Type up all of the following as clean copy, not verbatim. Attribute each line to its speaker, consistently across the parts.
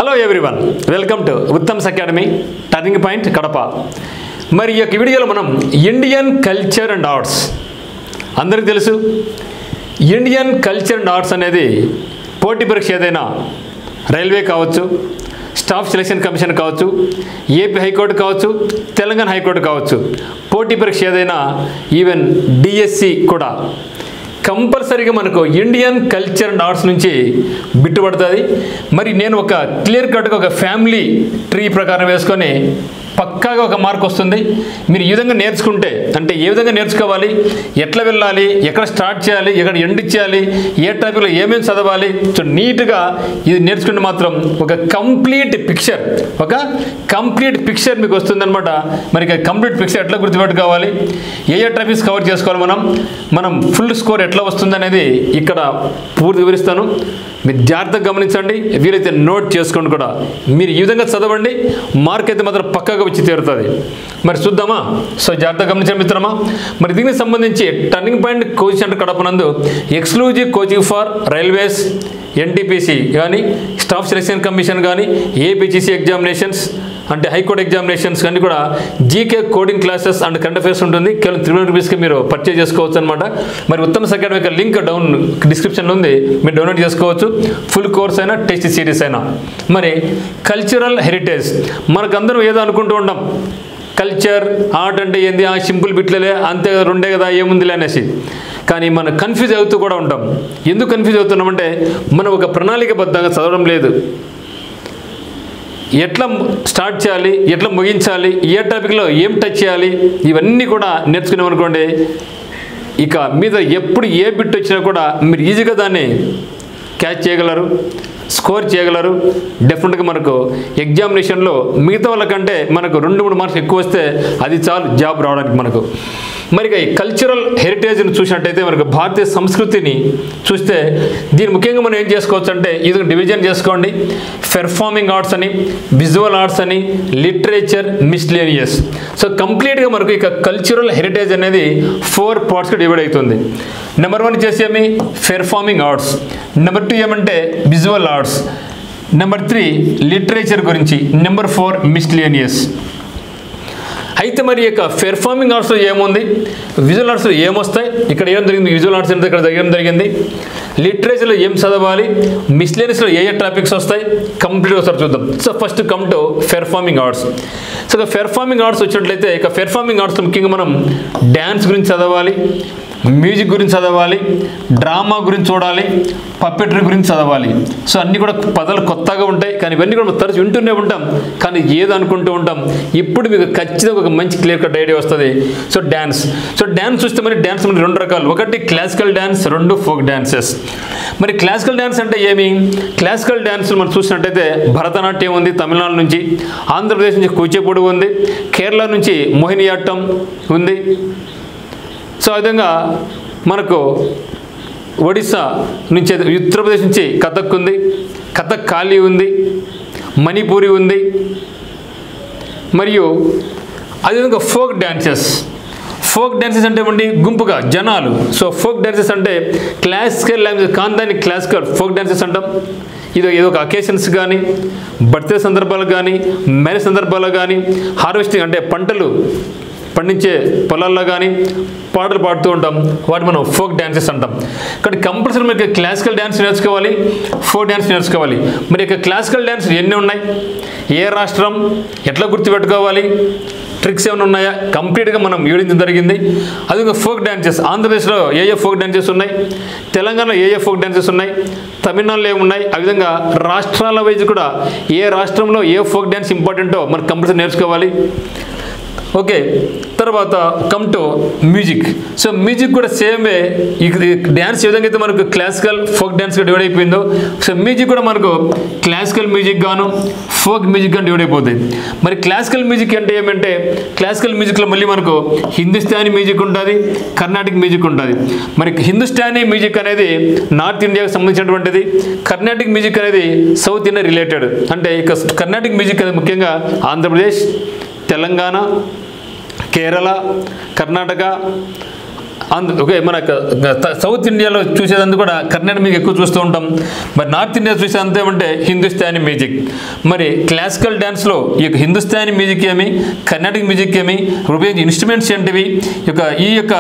Speaker 1: Hello everyone, welcome to Uttam's academy turning point Kadapa. మరి ఈ యొక్క వీడియోలో మనం ఇండియన్ కల్చర్ అండ్ ఆర్ట్స్, అందరికీ తెలుసు ఇండియన్ కల్చర్ అండ్ ఆర్ట్స్ అనేది పోటీ పరీక్ష ఏదైనా రైల్వే కావచ్చు, స్టాఫ్ సెలక్షన్ కమిషన్ కావచ్చు, ఏపీ హైకోర్టు కావచ్చు, తెలంగాణ హైకోర్టు కావచ్చు, పోటీ పరీక్ష ఏదైనా ఈవెన్ డిఎస్సి కూడా కంపల్సరీగా మనకు ఇండియన్ కల్చర్ అండ్ ఆర్ట్స్ నుంచి బిట్టుపడుతుంది. మరి నేను ఒక క్లియర్ కట్గా ఒక ఫ్యామిలీ ట్రీ ప్రకారం వేసుకొని పక్కాగా ఒక మార్క్ వస్తుంది. మీరు ఈ విధంగా నేర్చుకుంటే, అంటే ఏ విధంగా నేర్చుకోవాలి, ఎట్లా వెళ్ళాలి, ఎక్కడ స్టార్ట్ చేయాలి, ఎక్కడ ఎండ్ చేయాలి, ఏ టాపిక్లో ఏమేమి చదవాలి, సో నీట్గా ఇది నేర్చుకుంటే మాత్రం ఒక కంప్లీట్ పిక్చర్ మీకు వస్తుందన్నమాట. మరి కంప్లీట్ పిక్చర్ ఎట్లా గుర్తుపెట్టుకోవాలి, ఏ టాపిక్స్ కవర్ చేసుకోవాలి, మనం ఫుల్ స్కోర్ ఎట్లా వస్తుంది అనేది ఇక్కడ పూర్తి వివరిస్తాను. మీరు జాగ్రత్తగా గమనించండి, వీలైతే నోట్ చేసుకోండి కూడా. మీరు ఈ విధంగా చదవండి, మార్క్ అయితే మాత్రం పక్కాగా వచ్చి తీరుతుంది. మరి చూద్దామా? సో జాగ్రత్తగా గమనించండి మిత్రమా. మరి దీనికి సంబంధించి turning point coaching centre Kadapa నందు exclusive coaching for railways, NTPC కానీ, స్టాఫ్ సెలక్షన్ కమిషన్ కానీ, ఏపీసీ ఎగ్జామినేషన్స్ అంటే హైకోర్టు ఎగ్జామినేషన్స్ కానీ కూడా GK coding classes and current affairs ఉంటుంది. కేవలం 300 రూపీస్కి మీరు పర్చేజ్ చేసుకోవచ్చు అనమాట. మరి ఉత్తమ్స్ అకాడమీ లింక్ డౌన్ డిస్క్రిప్షన్లో ఉంది, మీరు డౌన్లోడ్ చేసుకోవచ్చు. ఫుల్ కోర్స్ అయినా, టెస్ట్ సిరీస్ అయినా. మరి కల్చరల్ హెరిటేజ్, మనకందరం ఏదో అనుకుంటూ ఉంటాం, కల్చర్ ఆర్ట్ అంటే ఏంది, ఆ సింపుల్ బిట్లలే అంతే కదా, రెండే కదా, ఏముందిలే అనేసి. కానీ మనం కన్ఫ్యూజ్ అవుతూ కూడా ఉంటాం. ఎందుకు కన్ఫ్యూజ్ అవుతున్నామంటే మనం ఒక ప్రణాళికబద్ధంగా చదవడం లేదు. ఎట్లా స్టార్ట్ చేయాలి, ఎట్లా ముగించాలి, ఏ టాపిక్లో ఏం టచ్ చేయాలి, ఇవన్నీ కూడా నేర్చుకున్నామనుకోండి, ఇక మీద ఎప్పుడు ఏ బిట్ వచ్చినా కూడా మీరు ఈజీగా దాన్ని క్యాచ్ చేయగలరు, స్కోర్ చేయగలరు. డెఫినెట్గా మనకు ఎగ్జామినేషన్లో మిగతా వాళ్ళకంటే మనకు 2-3 మార్క్స్ ఎక్కువ వస్తే అది చాలు జాబ్ రావడానికి మనకు. మరి ఈ కల్చరల్ హెరిటేజ్ని చూసినట్టయితే మనకు భారతీయ సంస్కృతిని చూస్తే దీని ముఖ్యంగా మనం ఏం చేసుకోవచ్చు అంటే ఇది డివిజన్ చేసుకోండి. పెర్ఫార్మింగ్ ఆర్ట్స్ అని, విజువల్ ఆర్ట్స్ అని, లిటరేచర్, మిస్లేనియస్. సో కంప్లీట్గా మనకు ఇక కల్చరల్ హెరిటేజ్ అనేది 4 పార్ట్స్గా డివైడ్ అవుతుంది. నెంబర్ 1 చేసేమి పెర్ఫార్మింగ్ ఆర్ట్స్, నెంబర్ 2 ఏమంటే విజువల్ ఆర్ట్స్, నెంబర్ 3 లిటరేచర్ గురించి, నెంబర్ 4 మిస్లేనియస్. అయితే మరి ఇక పెర్ఫార్మింగ్ ఆర్ట్స్లో ఏముంది, విజువల్ ఆర్ట్స్లో ఏమొస్తాయి, ఇక్కడ ఏం జరిగింది, విజువల్ ఆర్ట్స్ అంటే ఇక్కడ ఏం జరిగింది, లిటరేచర్లో ఏం చదవాలి, మిస్లేనియస్లో ఏ టాపిక్స్ వస్తాయి, కంప్లీట్గా ఒకసారి చూద్దాం. So first come to performing arts. So ఇక పెర్ఫార్మింగ్ ఆర్ట్స్ వచ్చినట్లయితే ఇక పెర్ఫార్మింగ్ ఆర్ట్స్ ముఖ్యంగా మనం డ్యాన్స్ గురించి చదవాలి, మ్యూజిక్ గురించి చదవాలి, డ్రామా గురించి చూడాలి, పప్పెటరీ గురించి చదవాలి. సో అన్నీ కూడా పదాలు కొత్తగా ఉంటాయి, కానీ ఇవన్నీ కూడా తరచు వింటూనే ఉంటాం, కానీ ఏదో అనుకుంటూ ఉంటాం. ఇప్పుడు మీకు ఖచ్చితంగా ఒక మంచి క్లియర్ కట్ ఐడియా వస్తుంది. సో డ్యాన్స్ చూస్తే మరి డ్యాన్స్ మనకి 2 రకాలు, ఒకటి క్లాసికల్ డ్యాన్స్, 2 ఫోక్ డ్యాన్సెస్. మరి క్లాసికల్ డ్యాన్స్ అంటే ఏమి, క్లాసికల్ డ్యాన్స్ మనం చూసినట్టయితే భరతనాట్యం ఉంది తమిళనాడు నుంచి, ఆంధ్రప్రదేశ్ నుంచి కూచిపూడి ఉంది, కేరళ నుంచి మోహినియాట్టం ఉంది. సో ఆ విధంగా మనకు ఒడిస్సా నుంచి, ఉత్తరప్రదేశ్ నుంచి కథక్ ఉంది, కథక్ కాళీ ఉంది, మణిపూరి ఉంది, మరియు అదేవిధంగా ఫోక్ డ్యాన్సెస్ అంటే ఏమండి, గుంపుగా జనాలు. సో ఫోక్ డ్యాన్సెస్ అంటే క్లాసికల్ లాంగ్వేజ్ కాంతాన్ని క్లాసికల్ ఫోక్ డ్యాన్సెస్ అంటాం. ఏదో ఒక అకేషన్స్ కానీ, బర్త్డే సందర్భాలు కానీ, మ్యారేజ్ సందర్భాలు కానీ, హార్వెస్టింగ్ అంటే పంటలు పండించే పొలాల్లో కానీ పాటలు పాడుతూ ఉంటాం, వాటి మనం ఫోక్ డ్యాన్సెస్ అంటాం. కానీ కంపల్సరీ మీకు క్లాసికల్ డ్యాన్స్ నేర్చుకోవాలి, ఫోక్ డ్యాన్స్ నేర్చుకోవాలి. మరి ఇక క్లాసికల్ డ్యాన్స్ ఎన్ని ఉన్నాయి, ఏ రాష్ట్రం, ఎట్లా గుర్తుపెట్టుకోవాలి, ట్రిక్స్ ఏమైనా ఉన్నాయా, కంప్లీట్గా మనం వివరించడం జరిగింది. అది ఇంకా ఫోక్ డ్యాన్సెస్, ఆంధ్రప్రదేశ్లో ఏ ఫోక్ డ్యాన్సెస్ ఉన్నాయి, తెలంగాణలో ఏ ఫోక్ డ్యాన్సెస్ ఉన్నాయి, తమిళనాడులో ఏమున్నాయి, ఆ విధంగా రాష్ట్రాల వైజ్ కూడా ఏ రాష్ట్రంలో ఏ ఫోక్ డ్యాన్స్ ఇంపార్టెంటో మనకు కంపల్సరీ నేర్చుకోవాలి. ఓకే, తర్వాత come to music. So music కూడా సేమ్ వే, ఈ డ్యాన్స్ ఏ విధంగా అయితే మనకు క్లాసికల్ ఫోక్ డ్యాన్స్గా డివైడ్ అయిపోయిందో, సో మ్యూజిక్ కూడా మనకు క్లాసికల్ మ్యూజిక్ గాను ఫోక్ మ్యూజిక్ గాను డివైడ్ అయిపోతుంది. మరి క్లాసికల్ మ్యూజిక్ అంటే ఏమంటే, క్లాసికల్ మ్యూజిక్లో మళ్ళీ మనకు హిందుస్థానీ మ్యూజిక్ ఉంటుంది, కర్ణాటిక్ మ్యూజిక్ ఉంటుంది. మరి హిందుస్థానీ మ్యూజిక్ అనేది నార్త్ ఇండియాకి సంబంధించినటువంటిది, కర్ణాటిక్ మ్యూజిక్ అనేది సౌత్ ఇండియా రిలేటెడ్. అంటే ఇక కర్ణాటిక్ మ్యూజిక్ అనేది ముఖ్యంగా ఆంధ్రప్రదేశ్, తెలంగాణ, కేరళ, కర్ణాటక, ఓకే, మన సౌత్ ఇండియాలో చూసేదంతా కూడా కర్ణాటక మ్యూజిక్ ఎక్కువ చూస్తూ ఉంటాం. మరి నార్త్ ఇండియా చూసేదంతా ఏమంటే హిందుస్థానీ మ్యూజిక్. మరి క్లాసికల్ డ్యాన్స్లో ఈ యొక్క హిందుస్థానీ మ్యూజిక్ ఏమి, కర్ణాటక మ్యూజిక్ ఏమి, ఉపయోగించే ఇన్స్ట్రుమెంట్స్ ఏంటివి, ఈ యొక్క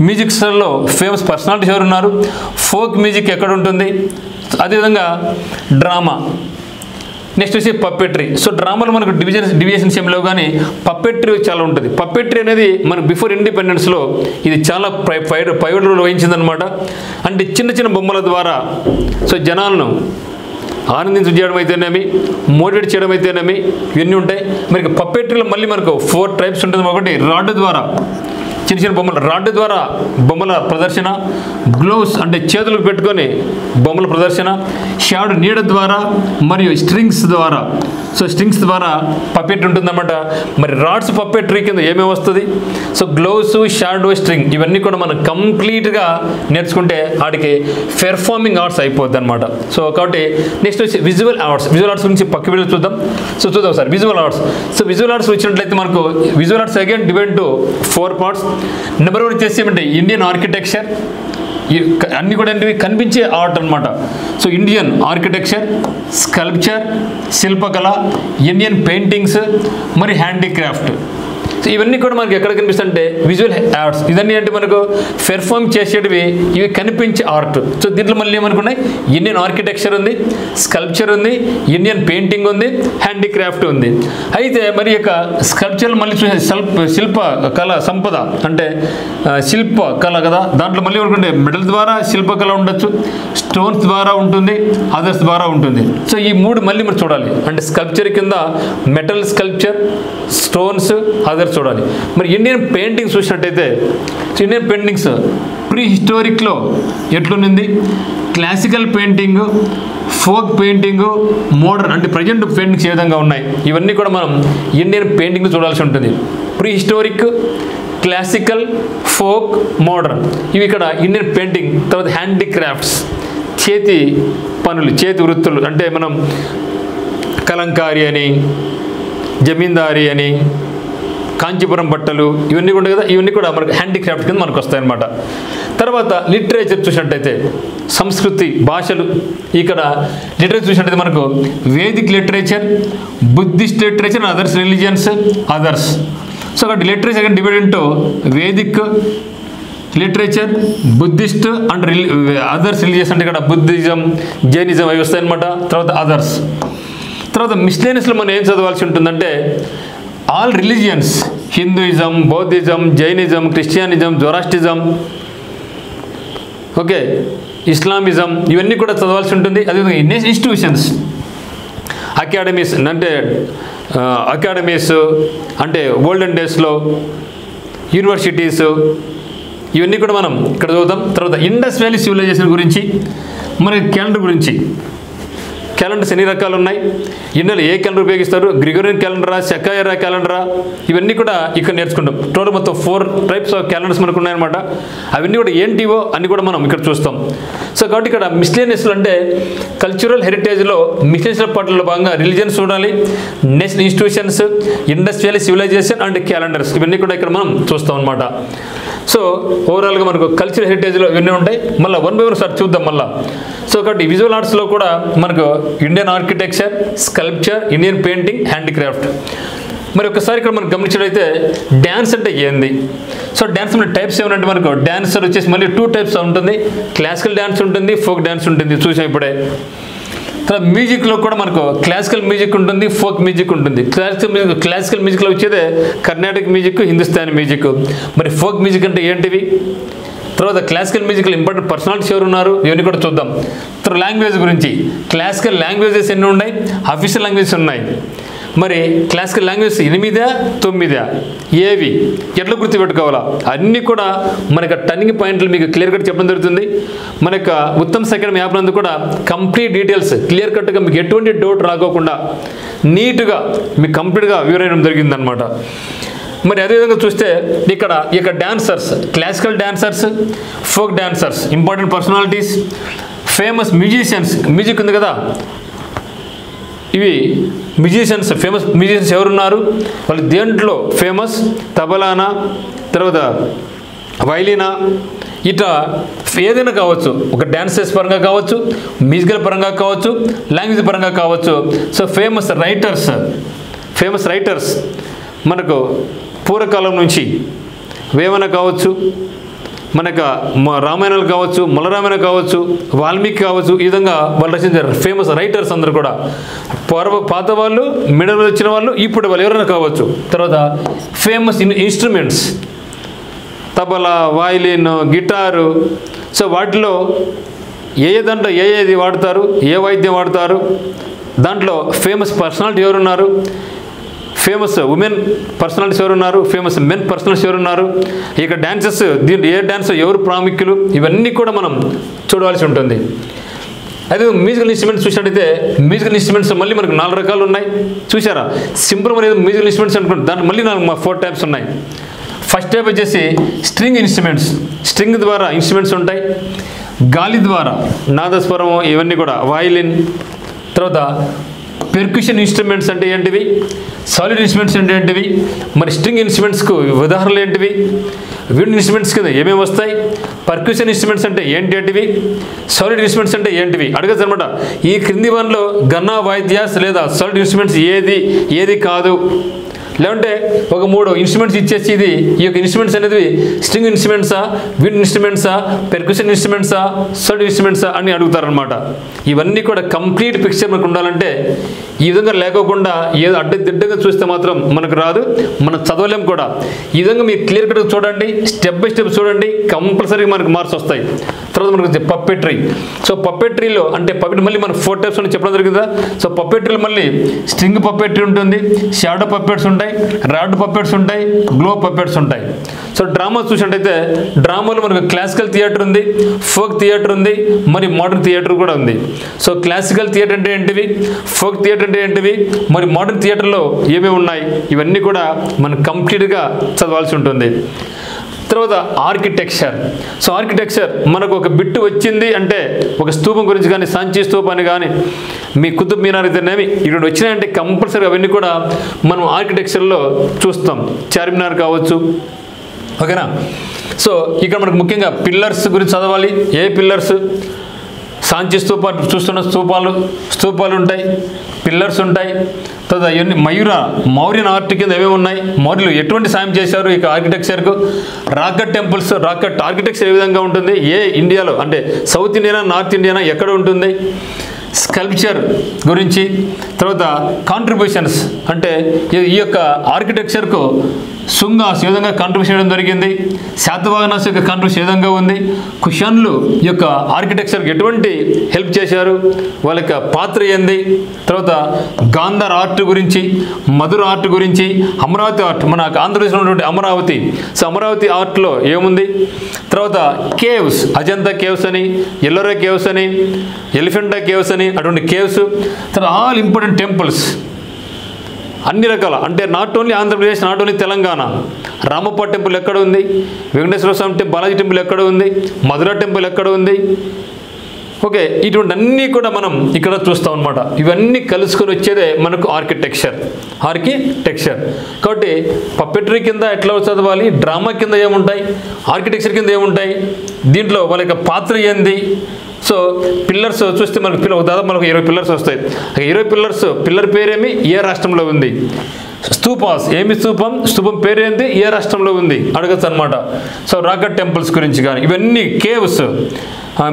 Speaker 1: మ్యూజిక్స్లో ఫేమస్ పర్సనాలిటీస్ ఎవరు ఉన్నారు, ఫోక్ మ్యూజిక్ ఎక్కడ ఉంటుంది, అదేవిధంగా డ్రామా, నెక్స్ట్ వచ్చి పప్పెట్రీ. సో డ్రామాలో మనకు డివిజన్స్ ఏమి లేవు, కానీ పప్పెట్రీ చాలా ఉంటుంది. పప్పెట్రీ అనేది మనకు బిఫోర్ ఇండిపెండెన్స్లో ఇది చాలా పైవట్ రోల్ వహించిందనమాట. అంటే చిన్న చిన్న బొమ్మల ద్వారా సో జనాలను ఆనందించడం అయితేనేమి, మోటివేట్ చేయడం అయితేనేమి, ఇవన్నీ ఉంటాయి. మరి పప్పెట్రీలో మళ్ళీ మనకు 4 టైప్స్ ఉంటుంది. ఒకటి రాడ్ ద్వారా, చిన్న చిన్న బొమ్మలు, రాడ్ ద్వారా బొమ్మల ప్రదర్శన, గ్లోవ్స్ అంటే చేతులకు పెట్టుకొని బొమ్మల ప్రదర్శన, షాడో నీడ ద్వారా, మరియు స్ట్రింగ్స్ ద్వారా. సో స్ట్రింగ్స్ ద్వారా పప్పెట్రీ ఉంటుందన్నమాట. మరి రాడ్స్ పప్పెట్రీ కింద ఏమేమి వస్తుంది, సో గ్లోవ్స్, షాడో, స్ట్రింగ్ ఇవన్నీ కూడా మనం కంప్లీట్గా నేర్చుకుంటే వాటికి పెర్ఫార్మింగ్ ఆర్ట్స్ అయిపోద్ది అనమాట. సో కాబట్టి నెక్స్ట్ వచ్చి విజువల్ ఆర్ట్స్. విజువల్ ఆర్ట్స్ గురించి పక్క వీడియో చూద్దాం. సో చూద్దాం sir visual arts. So visual arts వచ్చినట్లయితే మనకు visual arts again divide to 4 parts. Number 1 వచ్చేసి ఏమంటే ఇండియన్ ఆర్కిటెక్చర్. అన్నీ కూడా ఏంటివి కనిపించే ఆర్ట్ అనమాట. సో ఇండియన్ ఆర్కిటెక్చర్, స్కల్ప్చర్, శిల్పకళ, ఇండియన్ పెయింటింగ్స్, మరి హ్యాండీక్రాఫ్ట్. సో ఇవన్నీ కూడా మనకి ఎక్కడ కనిపిస్తుంటే విజువల్ ఆర్ట్స్. ఇవన్నీ అంటే మనకు పెర్ఫార్మ్ చేసేటివి, ఇవి కనిపించే ఆర్ట్. సో దీంట్లో మళ్ళీ ఏమనుకున్నాయి, ఇండియన్ ఆర్కిటెక్చర్ ఉంది, స్కల్ప్చర్ ఉంది, ఇండియన్ పెయింటింగ్ ఉంది, హ్యాండీక్రాఫ్ట్ ఉంది. అయితే మరి యొక్క స్కల్ప్చర్ మళ్ళీ చూసే శిల్ప కళ సంపద అంటే శిల్ప కళ కదా, దాంట్లో మళ్ళీ ఏమనుకుంటే మెటల్ ద్వారా శిల్పకళ ఉండొచ్చు, స్టోన్స్ ద్వారా ఉంటుంది, అదర్స్ ద్వారా ఉంటుంది. సో ఈ 3 మళ్ళీ మనం చూడాలి. అంటే స్కల్ప్చర్ కింద మెటల్ స్కల్ప్చర్, స్టోన్స్, అదర్స్ చూడాలి. మరి ఇండియన్ పెయింటింగ్స్ చూసినట్టయితే ఇండియన్ పెయింటింగ్స్ ప్రీ హిస్టారిక్లో ఎట్లుంది, classical painting, folk painting, modern అంటే ప్రజెంట్ పెయింటింగ్స్ ఏ విధంగా ఉన్నాయి, ఇవన్నీ కూడా మనం ఇండియన్ పెయింటింగ్ చూడాల్సి ఉంటుంది. Pre historic, classical, folk, modern ఇవి ఇక్కడ ఇండియన్ పెయింటింగ్. తర్వాత హ్యాండీక్రాఫ్ట్స్, చేతి పనులు, చేతి వృత్తులు అంటే మనం కలంకారీ అని, జమీందారీ అని, కాంచీపురం బట్టలు ఇవన్నీ ఉంటాయి కదా, ఇవన్నీ కూడా మనకు హ్యాండీక్రాఫ్ట్ కింద మనకు వస్తాయన్నమాట. తర్వాత లిటరేచర్ చూసినట్టయితే సంస్కృతి, భాషలు. ఇక్కడ లిటరేచర్ చూసినట్టయితే మనకు Vedic literature, Buddhist literature, others religions, others. So అక్కడ literature divide into Vedic literature, Buddhist and others religions. అంటే ఇక్కడ బుద్ధిజం, జైనిజం అవి వస్తాయన్నమాట. తర్వాత అదర్స్. తర్వాత మిస్లేనియస్లో మనం ఏం చదవాల్సి ఉంటుందంటే all religions, Hinduism, Buddhism, Jainism, Christianism, Zoroastrism, okay, Islamism ఇవన్నీ కూడా చదవాల్సి ఉంటుంది. అదేవిధంగా ఇన్స్టిట్యూషన్స్, అకాడమీస్ అంటే ఓల్డెన్ డేస్లో యూనివర్సిటీస్ ఇవన్నీ కూడా మనం ఇక్కడ చదువుతాం. తర్వాత ఇండస్ వ్యాలీ సివిలైజేషన్ గురించి, మనకి క్యాలెండర్ గురించి. క్యాలెండర్స్ ఎన్ని రకాలు ఉన్నాయి, ఇండియాలో ఏ క్యాలెండర్ ఉపయోగిస్తారు, గ్రిగోరియన్ క్యాలెండరా, సెకాయరా క్యాలెండరా, ఇవన్నీ కూడా ఇక్కడ నేర్చుకుంటాం. టోటల్ మొత్తం 4 టైప్స్ ఆఫ్ క్యాలెండర్స్ మనకు ఉన్నాయన్నమాట. అవన్నీ కూడా ఏంటివో అన్ని కూడా మనం ఇక్కడ చూస్తాం. సో కాబట్టి ఇక్కడ మిస్లేనియస్లు అంటే కల్చరల్ హెరిటేజ్లో మిస్లేనియస్ పాటల్లో భాగంగా రిలీజియన్స్ చూడాలి, next institutions, Indus valley civilisation and calendars ఇవన్నీ కూడా ఇక్కడ మనం చూస్తాం అనమాట. సో ఓవరాల్గా మనకు కల్చరల్ హెరిటేజ్లో ఇవన్నీ ఉంటాయి. మళ్ళీ 1 by 1 సార్ చూద్దాం మళ్ళీ. సో కాబట్టి విజువల్ ఆర్ట్స్లో కూడా మనకు Indian architecture, sculpture, Indian painting, handicraft. మరి ఒకసారి ఇక్కడ మనం గమనించినట్లయితే డ్యాన్స్ అంటే ఏంది. సో డ్యాన్స్ మన టైప్స్ ఏమంటే మనకు డ్యాన్సర్ వచ్చేసి మళ్ళీ 2 టైప్స్ ఉంటుంది, క్లాసికల్ డ్యాన్స్ ఉంటుంది, ఫోక్ డ్యాన్స్ ఉంటుంది, చూసాం ఇప్పుడే. తర్వాత మ్యూజిక్లో కూడా మనకు క్లాసికల్ మ్యూజిక్ ఉంటుంది, ఫోక్ మ్యూజిక్ ఉంటుంది. క్లాసికల్ మ్యూజిక్లో వచ్చేదే కర్ణాటక మ్యూజిక్, హిందుస్థానీ మ్యూజిక్. మరి ఫోక్ మ్యూజిక్ అంటే ఏంటివి, తర్వాత క్లాసికల్ మ్యూజిక్లో ఇంపార్టెంట్ పర్సనాలిటీస్ ఎవరు ఉన్నారు ఇవన్నీ కూడా చూద్దాం. తర్వాత లాంగ్వేజ్ గురించి, క్లాసికల్ లాంగ్వేజెస్ ఎన్ని ఉన్నాయి, అఫీషియల్ లాంగ్వేజెస్ ఉన్నాయి. మరి క్లాసికల్ లాంగ్వేజ్ 8, 9 ఏవి ఎట్లా గుర్తుపెట్టుకోవాలా అన్నీ కూడా మనకు టర్నింగ్ పాయింట్లు మీకు క్లియర్ కట్ చెప్పడం జరుగుతుంది. మన యొక్క ఉత్తమ్ అకాడమీ యాప్ నందు కూడా కంప్లీట్ డీటెయిల్స్ క్లియర్ కట్గా మీకు ఎటువంటి డౌట్ రాకోకుండా నీట్గా మీకు కంప్లీట్గా వివరించడం జరిగిందనమాట. మరి అదేవిధంగా చూస్తే ఇక్కడ dancers, classical dancers, folk dancers, important personalities, famous musicians, music ఉంది కదా, ఇవి మ్యూజిషియన్స్, ఫేమస్ మ్యూజిషియన్స్ ఎవరున్నారు, వాళ్ళు దేంట్లో ఫేమస్, తబలానా, తర్వాత వైలినా, ఇట్లా ఏదైనా కావచ్చు. ఒక డ్యాన్సెస్ పరంగా కావచ్చు, మ్యూజికల్ పరంగా కావచ్చు, లాంగ్వేజ్ పరంగా కావచ్చు. సో ఫేమస్ రైటర్స్ మనకు పూర్వకాలం నుంచి వేమన కావచ్చు, మనకు రామాయణాలు కావచ్చు, మొలరామాయణ కావచ్చు, వాల్మీకి కావచ్చు, ఈ విధంగా వాళ్ళు రచించారు. ఫేమస్ రైటర్స్ అందరూ కూడా పాత వాళ్ళు, మిడిల్ వచ్చిన వాళ్ళు, ఇప్పుడు వాళ్ళు ఎవరైనా కావచ్చు. తర్వాత famous instruments, tabla, violin, guitar. So వాటిలో దాంట్లో ఏది వాడతారు, ఏ వాయిద్యం వాడతారు, దాంట్లో ఫేమస్ పర్సనాలిటీ ఎవరున్నారు, ఫేమస్ ఉమెన్ పర్సనాలిటీస్ ఎవరున్నారు, ఫేమస్ మెన్ పర్సనాలిటీస్ ఎవరున్నారు, ఇక డ్యాన్సెస్, దీంట్లో ఏ డ్యాన్స్ ఎవరు ప్రాముఖ్యులు, ఇవన్నీ కూడా మనం చూడవలసి ఉంటుంది. అదే మ్యూజికల్ ఇన్స్ట్రుమెంట్స్ చూసినట్టయితే మ్యూజికల్ ఇన్స్ట్రుమెంట్స్ మళ్ళీ మనకు 4 రకాలు ఉన్నాయి. చూసారా? సింపుల్ అనేది మ్యూజికల్ ఇన్స్ట్రుమెంట్స్ అనుకుంటే దాంట్లో మళ్ళీ 4 టైప్స్ ఉన్నాయి. ఫస్ట్ టైప్ వచ్చేసి స్ట్రింగ్ ఇన్స్ట్రుమెంట్స్. స్ట్రింగ్ ద్వారా ఇన్స్ట్రుమెంట్స్ ఉంటాయి. గాలి ద్వారా నాదస్వరం, ఇవన్నీ కూడా వయలిన్. తర్వాత పెర్క్యుషన్ ఇన్స్ట్రుమెంట్స్ అంటే ఏంటివి, సాలిడ్ ఇన్స్ట్రుమెంట్స్ అంటే ఏంటివి, మరి స్ట్రింగ్ ఇన్స్ట్రుమెంట్స్కు ఉదాహరణలు ఏంటివి, విండ్ ఇన్స్ట్రుమెంట్స్ కింద ఏమేమి వస్తాయి, పర్క్యుషన్ ఇన్స్ట్రుమెంట్స్ అంటే ఏంటివి, సాలిడ్ ఇన్స్ట్రుమెంట్స్ అంటే ఏంటివి అడగచ్చు అనమాట. ఈ క్రింది వన్లో గన్నా వాయిద్యాస్ లేదా సాలిడ్ ఇన్స్ట్రుమెంట్స్ ఏది కాదు, లేదంటే ఒక 3 ఇన్స్ట్రుమెంట్స్ ఇచ్చేసి ఇది ఈ యొక్క ఇన్స్ట్రుమెంట్స్ అనేది స్ట్రింగ్ ఇన్స్ట్రుమెంట్సా, విండ్ ఇన్స్ట్రుమెంట్సా, పెర్క్యుషన్ ఇన్స్ట్రుమెంట్సా, సాలిడ్ ఇన్స్ట్రుమెంట్సా అని అడుగుతారనమాట. ఇవన్నీ కూడా కంప్లీట్ పిక్చర్ మనకు ఉండాలంటే ఈ విధంగా లేకోకుండా ఏదో అడ్డదిడ్డగా చూస్తే మాత్రం మనకు రాదు, మనం చదవలేం కూడా. ఈ విధంగా మీరు క్లియర్ కట్గా చూడండి, స్టెప్ బై స్టెప్ చూడండి, కంపల్సరీగా మనకు మార్క్స్ వస్తాయి. తర్వాత మనకు పప్పెట్రీ. సో పప్పెట్రీలో అంటే మళ్ళీ మనకు 4 టైప్స్ అని చెప్పడం జరిగిందా. సో పప్పెట్రీలో మళ్ళీ స్ట్రింగ్ పప్పెట్రీ ఉంటుంది, షాడో పప్పెట్స్ ఉంటాయి, రాడ్ పప్పెట్స్ ఉంటాయి, గ్లో పప్పెట్స్ ఉంటాయి. సో డ్రామా చూసినట్టయితే డ్రామాలో మనకు క్లాసికల్ థియేటర్ ఉంది, ఫోక్ థియేటర్ ఉంది, మరి మోడర్న్ థియేటర్ కూడా ఉంది. సో క్లాసికల్ థియేటర్ అంటే ఏంటివి, ఫోక్ థియేటర్ అంటే ఏంటివి, మరి మోడర్న్ థియేటర్లో ఏమేమి ఉన్నాయి, ఇవన్నీ కూడా మనం కంప్లీట్గా చదవాల్సి ఉంటుంది. తర్వాత ఆర్కిటెక్చర్. సో ఆర్కిటెక్చర్ మనకు ఒక బిట్టు వచ్చింది అంటే ఒక స్తూపం గురించి కానీ, సాంచి స్తూపాన్ని కానీ, మీ కుతుబ్ మీనార్ అయితేనేమి ఇక్కడ వచ్చినాయంటే కంపల్సరీ అవన్నీ కూడా మనం ఆర్కిటెక్చర్లో చూస్తాం. చార్మినార్ కావచ్చు, ఓకేనా. సో ఇక్కడ మనకు ముఖ్యంగా పిల్లర్స్ గురించి చదవాలి. ఏ పిల్లర్స్, సాంచి స్తూపాలు చూస్తున్న స్తూపాలు ఉంటాయి, పిల్లర్స్ ఉంటాయి. తర్వాత ఇవన్నీ మౌర్యన్ ఆర్ట్ కింద ఏమేమి ఉన్నాయి, మౌర్యులు ఎటువంటి సాయం చేశారు ఇక ఆర్కిటెక్చర్కు, రాకెట్ టెంపుల్స్, రాకెట్ ఆర్కిటెక్చర్ ఏ విధంగా ఉంటుంది, ఏ ఇండియాలో అంటే సౌత్ ఇండియానా, నార్త్ ఇండియానా, ఎక్కడ ఉంటుంది, స్కల్ప్చర్ గురించి. తర్వాత కాంట్రిబ్యూషన్స్ అంటే ఈ యొక్క ఆర్కిటెక్చర్కు శుంగాస్ ఏ విధంగా కాంట్రిబ్యూషన్ చేయడం జరిగింది, శాతవాహనాస్ యొక్క కాంట్రిబ్యూషన్ ఏ విధంగా ఉంది, కుషాన్లు ఈ యొక్క ఆర్కిటెక్చర్కి ఎటువంటి హెల్ప్ చేశారు, వాళ్ళ యొక్క పాత్ర ఏంది. తర్వాత గాంధార్ ఆర్ట్ గురించి, మధుర ఆర్ట్ గురించి, అమరావతి ఆర్ట్, మన ఆంధ్రప్రదేశ్లో ఉన్నటువంటి అమరావతి. సో అమరావతి ఆర్ట్లో ఏముంది. తర్వాత కేవ్స్, అజంతా కేవ్స్ అని, ఎల్లోరా కేవ్స్ అని, ఎలిఫెంటా కేవ్స్ అని, అటువంటి కేవ్స్. తర్వాత ఆల్ ఇంపార్టెంట్ టెంపుల్స్ అన్ని రకాల, అంటే not only Andhra Pradesh, not only Telangana. Ramappa temple ఎక్కడ ఉంది, వెంకటేశ్వర స్వామి బాలాజీ టెంపుల్ ఎక్కడ ఉంది, మధుర టెంపుల్ ఎక్కడ ఉంది, ఓకే. ఇటువంటి అన్నీ కూడా మనం ఇక్కడ చూస్తాం అనమాట. ఇవన్నీ కలుసుకొని వచ్చేదే మనకు ఆర్కిటెక్చర్. కాబట్టి పప్పెట్రీ కింద ఎట్లా చదవాలి, డ్రామా కింద ఏముంటాయి, ఆర్కిటెక్చర్ కింద ఏముంటాయి, దీంట్లో వాళ్ళ యొక్క పాత్ర ఏంది. సో పిల్లర్స్ చూస్తే మనకు దాదాపు మనకు 20 పిల్లర్స్ వస్తాయి. 20 పిల్లర్స్, పిల్లర్ పేరేమి, ఏ రాష్ట్రంలో ఉంది, స్తూపాస్ ఏమి స్తూపం పేరేంది, ఏ రాష్ట్రంలో ఉంది అడగచ్చు అనమాట. సో రాకెట్ టెంపుల్స్ గురించి కానీ, ఇవన్నీ కేవ్స్,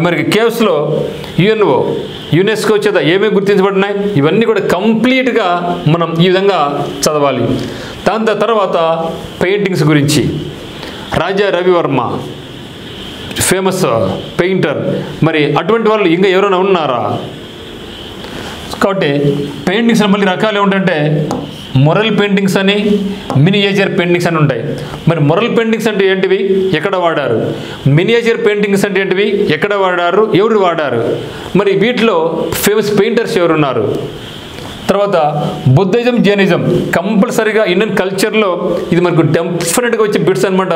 Speaker 1: మరి కేవ్స్లో యునెస్కో చేత ఏమేమి గుర్తించబడినాయి, ఇవన్నీ కూడా కంప్లీట్గా మనం ఈ విధంగా చదవాలి. దాని తర్వాత పెయింటింగ్స్ గురించి, రాజా రవివర్మ ఫేమస్ పెయింటర్, మరి అటువంటి వాళ్ళు ఇంకా ఎవరైనా ఉన్నారా. కాబట్టి పెయింటింగ్స్ మళ్ళీ రకాలు ఏమిటంటే మొరల్ పెయింటింగ్స్ అని, మినియేచర్ పెయింటింగ్స్ అని ఉంటాయి. మరి మొరల్ పెయింటింగ్స్ అంటే ఏంటివి, ఎక్కడ వాడారు, మినియేచర్ పెయింటింగ్స్ అంటే ఏంటివి, ఎక్కడ వాడారు, ఎవరు వాడారు, మరి వీటిలో ఫేమస్ పెయింటర్స్ ఎవరున్నారు. తర్వాత బుద్ధిజం, జైనిజం, కంపల్సరీగా ఇండియన్ కల్చర్లో ఇది మనకు డెఫినెట్గా వచ్చే బిట్స్ అనమాట.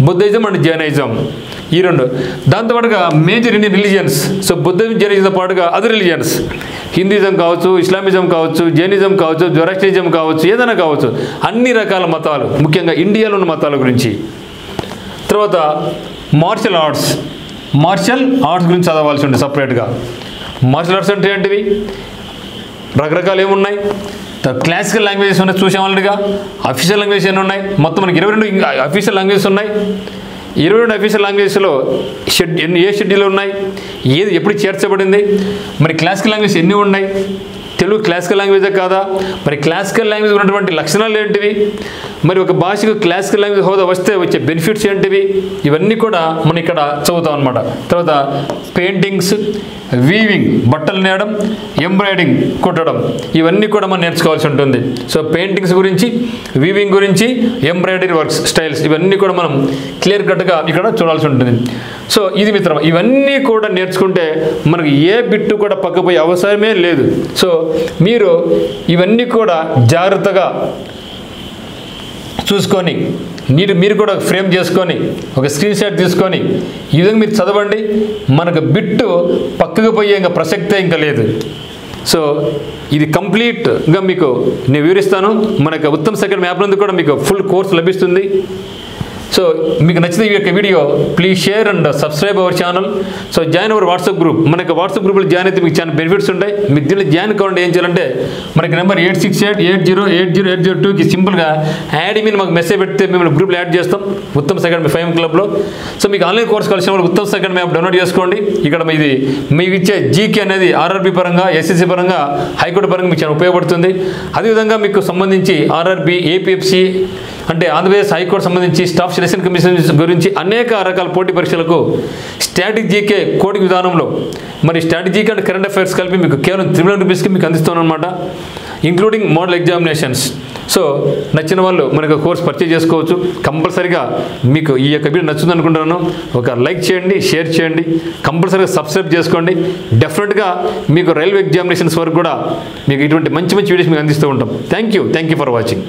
Speaker 1: బుద్ధిజం అండ్ జైనిజం ఈ రెండు. దాంతోపాటుగా major Indian religions. So Buddhism, జైనిజంతో పాటుగా అదర్ రిలీజియన్స్, హిందూయిజం కావచ్చు, ఇస్లామిజం కావచ్చు, జైనిజం కావచ్చు, జొరాస్ట్రియనిజం కావచ్చు, ఏదైనా కావచ్చు, అన్ని రకాల మతాలు, ముఖ్యంగా ఇండియాలో ఉన్న మతాల గురించి. తర్వాత తర్వాత మార్షల్ ఆర్ట్స్ గురించి చదవాల్సి ఉంటుంది సపరేట్గా. మార్షల్ ఆర్ట్స్ అంటే ఏంటివి? రకరకాలు ఏమున్నాయి? క్లాసికల్ లాంగ్వేజెస్ ఉన్నాయి, చూసాం ఆల్రెడీగా. అఫీషియల్ లాంగ్వేజ్ ఎన్ని ఉన్నాయి? మొత్తం మనకి 22 అఫీషియల్ లాంగ్వేజెస్ ఉన్నాయి. 22 అఫీషియల్ లాంగ్వేజ్లో ఏ షెడ్యూల్ ఉన్నాయి, ఏది ఎప్పుడు చేర్చబడింది, మరి క్లాసికల్ లాంగ్వేజ్ ఎన్ని ఉన్నాయి, తెలుగు క్లాసికల్ లాంగ్వేజే కాదా, మరి క్లాసికల్ లాంగ్వేజ్ ఉన్నటువంటి లక్షణాలు ఏంటివి, మరి ఒక భాషకు క్లాసికల్ లాంగ్వేజ్ హోదా వస్తే వచ్చే బెనిఫిట్స్ ఏంటివి, ఇవన్నీ కూడా మనం ఇక్కడ చదువుతాం అనమాట. తర్వాత పెయింటింగ్స్, వీవింగ్ బట్టలు నేయడం, ఎంబ్రాయిడింగ్ కుట్టడం, ఇవన్నీ కూడా మనం నేర్చుకోవాల్సి ఉంటుంది. సో పెయింటింగ్స్ గురించి, వీవింగ్ గురించి, ఎంబ్రాయిడరీ వర్క్స్, స్టైల్స్, ఇవన్నీ కూడా మనం క్లియర్ కట్గా ఇక్కడ చూడాల్సి ఉంటుంది. సో ఇది మిత్రం, ఇవన్నీ కూడా నేర్చుకుంటే మనకు ఏ బిట్టు కూడా పక్కపోయే అవసరమే లేదు. సో మీరు ఇవన్నీ కూడా జాగ్రత్తగా చూసుకొని మీరు కూడా ఫ్రేమ్ చేసుకొని ఒక స్క్రీన్ షాట్ తీసుకొని ఈ విధంగా మీరు చదవండి. మనకు బిట్టు పక్కకు పోయే ఇంకా ప్రసక్తే ఇంకా లేదు. సో ఇది కంప్లీట్గా మీకు నేను వివరిస్తాను. మనకు ఉత్తమ్ అకాడమీ యాప్ నందు కూడా మీకు ఫుల్ కోర్స్ లభిస్తుంది. సో మీకు నచ్చితే ఈ యొక్క video please share and subscribe our channel. So join our WhatsApp group. మనకి వాట్సాప్ గ్రూప్లో జాయిన్ అయితే మీకు చాలా బెనిఫిట్స్ ఉంటాయి. మీకు దీనిలో జాయిన్ కావాలంటే ఏం చేయాలంటే మనకి నెంబర్ 8688080802కి సింపుల్గా యాడ్ మీ మాకు మెసేజ్ పెడితే మేము గ్రూప్లో యాడ్ చేస్తాం ఉత్తమ్ అకాడమీ 5 క్లబ్లో. సో మీకు ఆన్లైన్ కోర్స్ కలిసిన వాళ్ళు ఉత్తమ్ అకాడమీ యాప్ డౌన్లోడ్ చేసుకోండి. ఇక్కడ ఇది మీకు ఇచ్చే జీకే అనేది ఆర్ఆర్బీ పరంగా, ఎస్ఎస్సీ పరంగా, హైకోర్టు పరంగా మీకు చాలా ఉపయోగపడుతుంది. అదేవిధంగా మీకు సంబంధించి ఆర్ఆర్బీ, ఏపీఎఫ్సీ అంటే ఆంధ్రప్రదేశ్ హైకోర్టు సంబంధించి స్టాఫ్ సెలక్షన్ కమిషన్ గురించి అనేక రకాల పోటీ పరీక్షలకు స్టాటిక్ జీకే కోడింగ్ విధానంలో మరి static GK and current affairs కలిపి మీకు కేవలం 300 రూపీస్కి మీకు అందిస్తాను అనమాట, ఇంక్లూడింగ్ మోడల్ ఎగ్జామినేషన్స్. సో నచ్చిన వాళ్ళు మనకు కోర్స్ పర్చేజ్ చేసుకోవచ్చు. కంపల్సరీగా మీకు ఈ యొక్క వీడియో నచ్చుతుంది అనుకుంటున్నాను. ఒక లైక్ చేయండి, షేర్ చేయండి, కంపల్సరీగా సబ్స్క్రైబ్ చేసుకోండి. డెఫినెట్గా మీకు రైల్వే ఎగ్జామినేషన్స్ వరకు కూడా మీకు ఇటువంటి మంచి వీడియోస్ మీకు అందిస్తూ ఉంటాం. Thank you for watching.